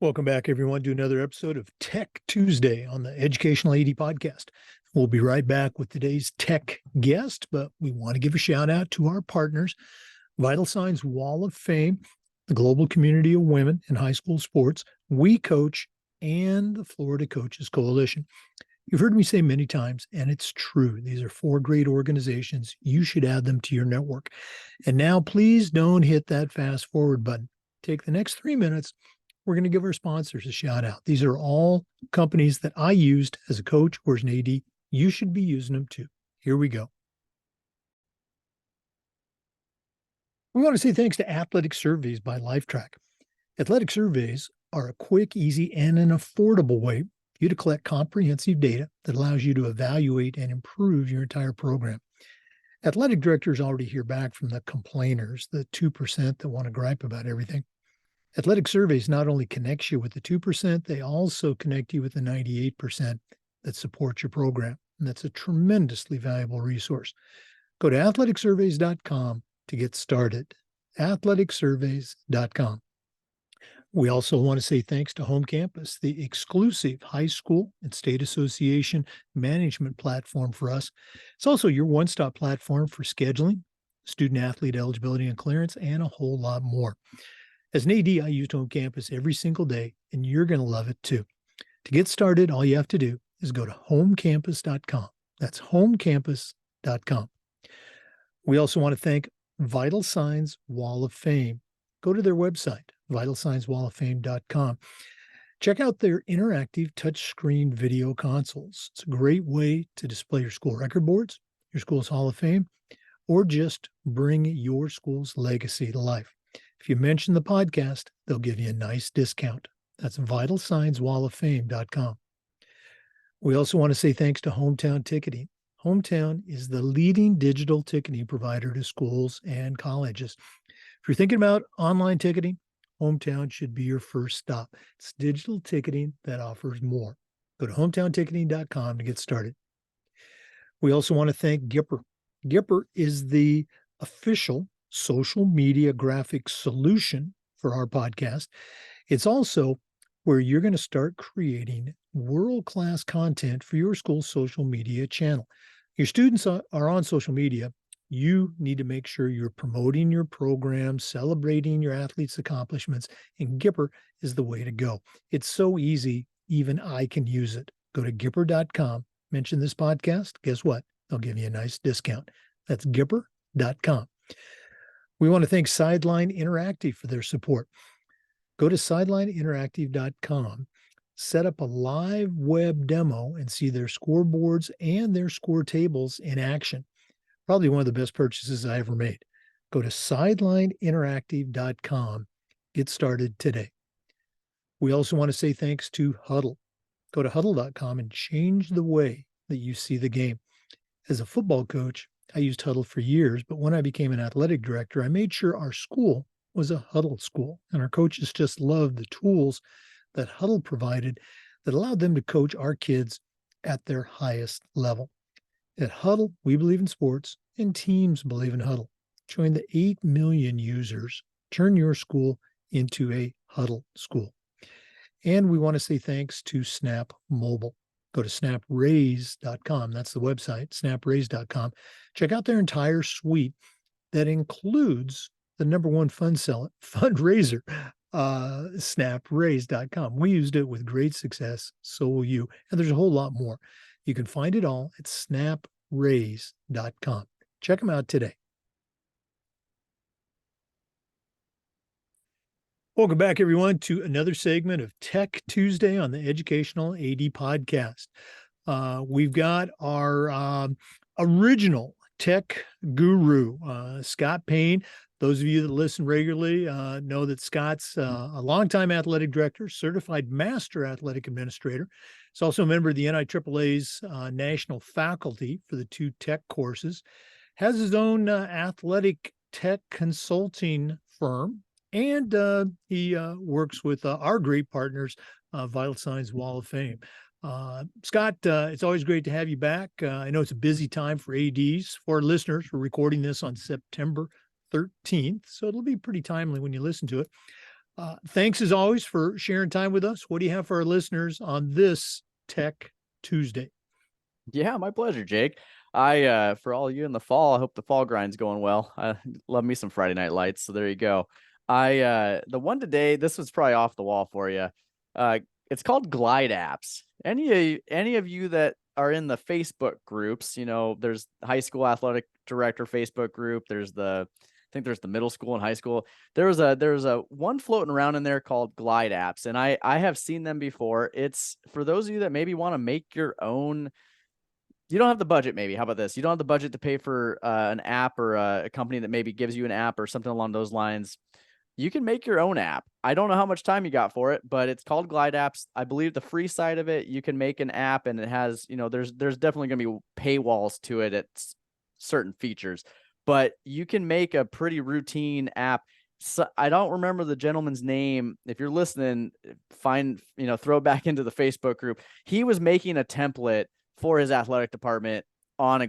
Welcome back, everyone, to another episode of Tech Tuesday on the Educational AD Podcast. We'll be right back with today's tech guest, but we want to give a shout out to our partners, Vital Signs Wall of Fame, the global community of women in high school sports, We Coach, and the Florida Coaches Coalition. You've heard me say many times, and it's true. These are four great organizations. You should add them to your network. And now, please don't hit that fast forward button. Take the next 3 minutes. We're going to give our sponsors a shout out. These are all companies that I used as a coach or as an AD. You should be using them too. Here we go. We want to say thanks to Athletic Surveys by Lifetrack. Athletic surveys are a quick, easy, and an affordable way for you to collect comprehensive data that allows you to evaluate and improve your entire program. Athletic directors already hear back from the complainers, the 2% that want to gripe about everything. Athletic Surveys not only connects you with the 2%, they also connect you with the 98% that support your program. And that's a tremendously valuable resource. Go to athleticsurveys.com to get started. athleticsurveys.com. We also want to say thanks to Home Campus, the exclusive high school and state association management platform for us. It's also your one-stop platform for scheduling, student-athlete eligibility and clearance, and a whole lot more. As an AD, I used Home Campus every single day, and you're going to love it too. To get started, all you have to do is go to homecampus.com. That's homecampus.com. We also want to thank Vital Signs Wall of Fame. Go to their website, vitalsignswalloffame.com. Check out their interactive touchscreen video consoles. It's a great way to display your school record boards, your school's Hall of Fame, or just bring your school's legacy to life. If you mention the podcast, they'll give you a nice discount. That's vitalsignswalloffame.com. We also want to say thanks to Hometown Ticketing. Hometown is the leading digital ticketing provider to schools and colleges. If you're thinking about online ticketing, Hometown should be your first stop. It's digital ticketing that offers more. Go to hometownticketing.com to get started. We also want to thank Gipper. Gipper is the official social media graphics solution for our podcast. It's also where you're going to start creating world-class content for your school's social media channel. Your students are on social media. You need to make sure you're promoting your program, celebrating your athletes' accomplishments, and Gipper is the way to go. It's so easy, even I can use it. Go to Gipper.com, mention this podcast. Guess what? They'll give you a nice discount. That's Gipper.com. We want to thank Sideline Interactive for their support. Go to sidelineinteractive.com, set up a live web demo, and see their scoreboards and their score tables in action. Probably one of the best purchases I ever made. Go to sidelineinteractive.com. Get started today. We also want to say thanks to Huddle. Go to huddle.com and change the way that you see the game. As a football coach, I used Huddle for years, but when I became an athletic director, I made sure our school was a Huddle school, and our coaches just loved the tools that Huddle provided that allowed them to coach our kids at their highest level. At Huddle, we believe in sports, and teams believe in Huddle. Join the 8 million users. Turn your school into a Huddle school. And we want to say thanks to Snap Mobile. Go to snapraise.com. That's the website, snapraise.com. Check out their entire suite that includes the number one fundraiser, snapraise.com. We used it with great success. So will you. And there's a whole lot more. You can find it all at snapraise.com. Check them out today. Welcome back, everyone, to another segment of Tech Tuesday on the Educational AD Podcast. We've got our original tech guru, Scott Paine. Those of you that listen regularly know that Scott's a longtime athletic director, certified master athletic administrator. He's also a member of the NIAAA's national faculty for the 2 tech courses, has his own athletic tech consulting firm, and he works with our great partners, Vital Signs Wall of Fame. Scott, it's always great to have you back. I know it's a busy time for ADs. For our listeners, we're recording this on September 13th, so it'll be pretty timely when you listen to it. Thanks as always for sharing time with us. What do you have for our listeners on this Tech Tuesday? Yeah, my pleasure, Jake. For all of you in the fall, I hope the fall grind's going well. I love me some Friday Night Lights, so there you go. The one today, this was probably off the wall for you. Uh, it's called Glide Apps. Any of you that are in the Facebook groups, there's high school athletic director Facebook group. I think there's the middle school and high school. There's a one floating around in there called Glide Apps, and I have seen them before. It's for those of you that maybe want to make your own. You don't have the budget, maybe. How about this? You don't have the budget to pay for an app or a company that maybe gives you an app or something along those lines. You can make your own app. I don't know how much time you got for it, but it's called Glide Apps. I believe the free side of it, you can make an app, and it has, there's definitely going to be paywalls to it at certain features, but you can make a pretty routine app. So I don't remember the gentleman's name. If you're listening, throw it back into the Facebook group. He was making a template for his athletic department on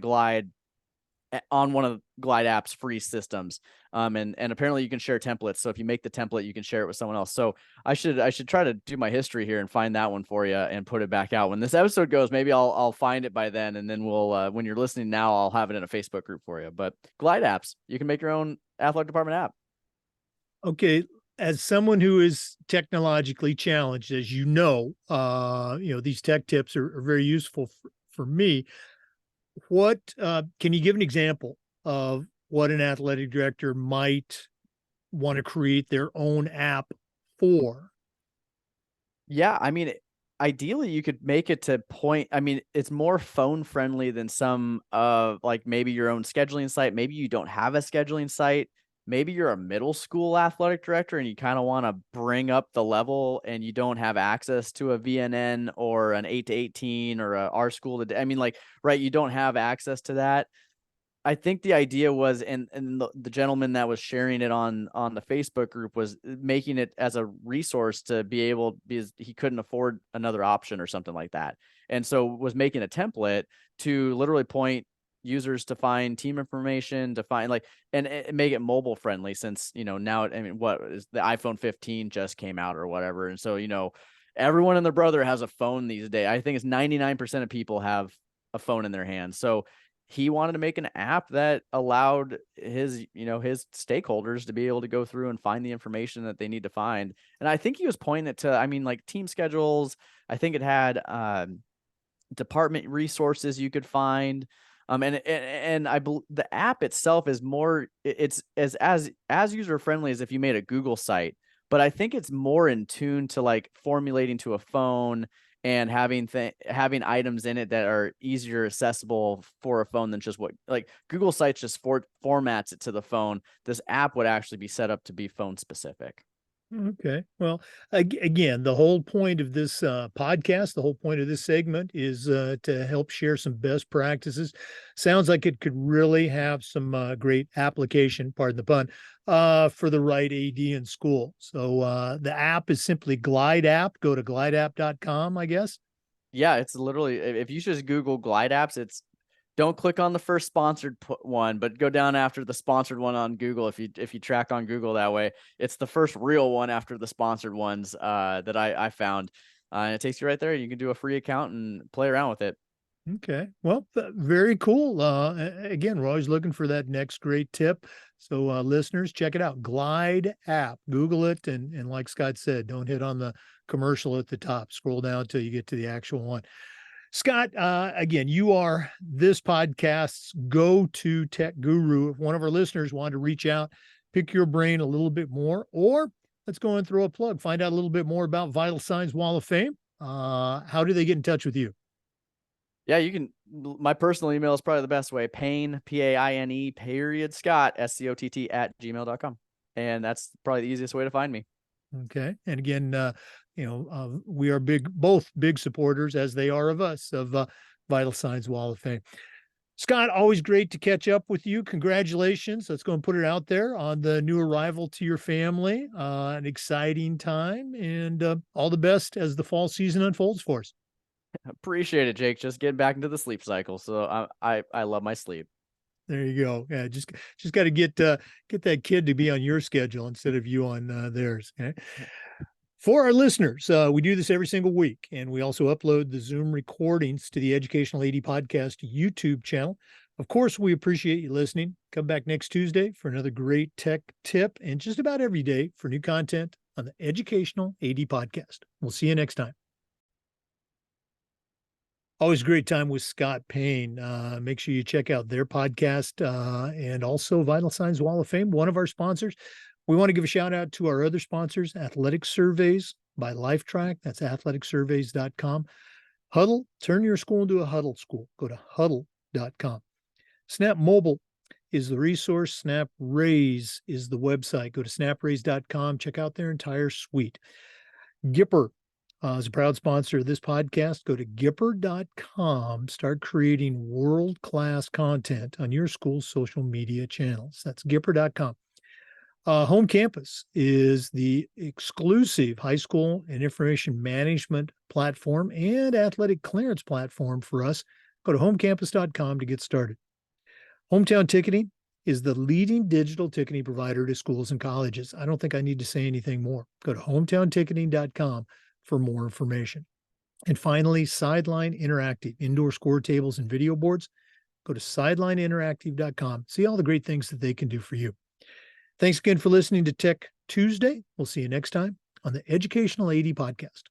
one of Glide App's free systems. And apparently you can share templates. So if you make the template, you can share it with someone else. So I should try to do my history here and find that one for you and put it back out. When this episode goes, maybe I'll find it by then. And then we'll, when you're listening now, I'll have it in a Facebook group for you. But Glide Apps, you can make your own athletic department app. Okay. As someone who is technologically challenged, as these tech tips are very useful for me. What can you give an example of what an athletic director might want to create their own app for? Yeah, I mean, ideally you could make it to point. I mean, it's more phone friendly than some of like maybe your own scheduling site. Maybe you don't have a scheduling site. Maybe you're a middle school athletic director and you kind of want to bring up the level and you don't have access to a VNN or an 8 to 18 or a R school to, I mean, like, right, you don't have access to that. I think the idea was, and the gentleman that was sharing it on the Facebook group was making it as a resource to be able, because he couldn't afford another option or something like that, and so was making a template to literally point users to find team information, to find and make it mobile friendly, since now, I mean, what is the iPhone 15 just came out or whatever, and so everyone and their brother has a phone these days. I think it's 99% of people have a phone in their hands, so he wanted to make an app that allowed his stakeholders to be able to go through and find the information that they need to find. And I think he was pointing it to, I mean, like team schedules. I think it had department resources you could find. And the app itself is more, it's as user friendly as if you made a Google site, but I think it's more in tune to like formulating to a phone and having items in it that are easier accessible for a phone than just what like Google Sites just formats it to the phone. This app would actually be set up to be phone specific. Okay. Well, again, the whole point of this podcast, the whole point of this segment is to help share some best practices. Sounds like it could really have some great application, pardon the pun, for the right AD in school. So the app is simply Glide App. Go to glideapp.com, I guess. Yeah, it's literally, if you just Google Glide Apps, don't click on the first sponsored one, but go down after the sponsored one on Google. If you track on Google that way, it's the first real one after the sponsored ones that I found, and it takes you right there. You can do a free account and play around with it. Okay. Well, very cool. Again, we're always looking for that next great tip. So, listeners, check it out. Glide app. Google it. And like Scott said, don't hit on the commercial at the top. Scroll down until you get to the actual one. Scott, again, you are this podcast's go-to tech guru. If one of our listeners wanted to reach out, pick your brain a little bit more, or let's go and throw a plug, find out a little bit more about Vital Signs Wall of Fame. How do they get in touch with you? Yeah, you can. My personal email is probably the best way. Paine, Paine, Scott, SCOTT @gmail.com. And that's probably the easiest way to find me. Okay. And again, we are both big supporters, as they are of us, of Vital Signs Wall of Fame. Scott, always great to catch up with you. Congratulations. Let's go and put it out there on the new arrival to your family. An exciting time, and all the best as the fall season unfolds for us. Appreciate it, Jake. Just getting back into the sleep cycle. So I love my sleep. There you go. Yeah, just got to get that kid to be on your schedule instead of you on theirs. Okay? For our listeners, we do this every single week, and we also upload the Zoom recordings to the Educational AD Podcast YouTube channel. Of course, we appreciate you listening. Come back next Tuesday for another great tech tip, and just about every day for new content on the Educational AD Podcast. We'll see you next time. Always a great time with Scott Paine. Make sure you check out their podcast and also Vital Signs Wall of Fame, one of our sponsors. We want to give a shout out to our other sponsors, Athletic Surveys by LifeTrack. That's athleticsurveys.com. Huddle, turn your school into a huddle school. Go to huddle.com. Snap Mobile is the resource. Snap Raise is the website. Go to snapraise.com. Check out their entire suite. Gipper is a proud sponsor of this podcast. Go to gipper.com. Start creating world-class content on your school's social media channels. That's gipper.com. Home Campus is the exclusive high school and information management platform and athletic clearance platform for us. Go to homecampus.com to get started. Hometown Ticketing is the leading digital ticketing provider to schools and colleges. I don't think I need to say anything more. Go to hometownticketing.com for more information. And finally, Sideline Interactive, indoor score tables and video boards. Go to sidelineinteractive.com. See all the great things that they can do for you. Thanks again for listening to Tech Tuesday. We'll see you next time on the Educational AD Podcast.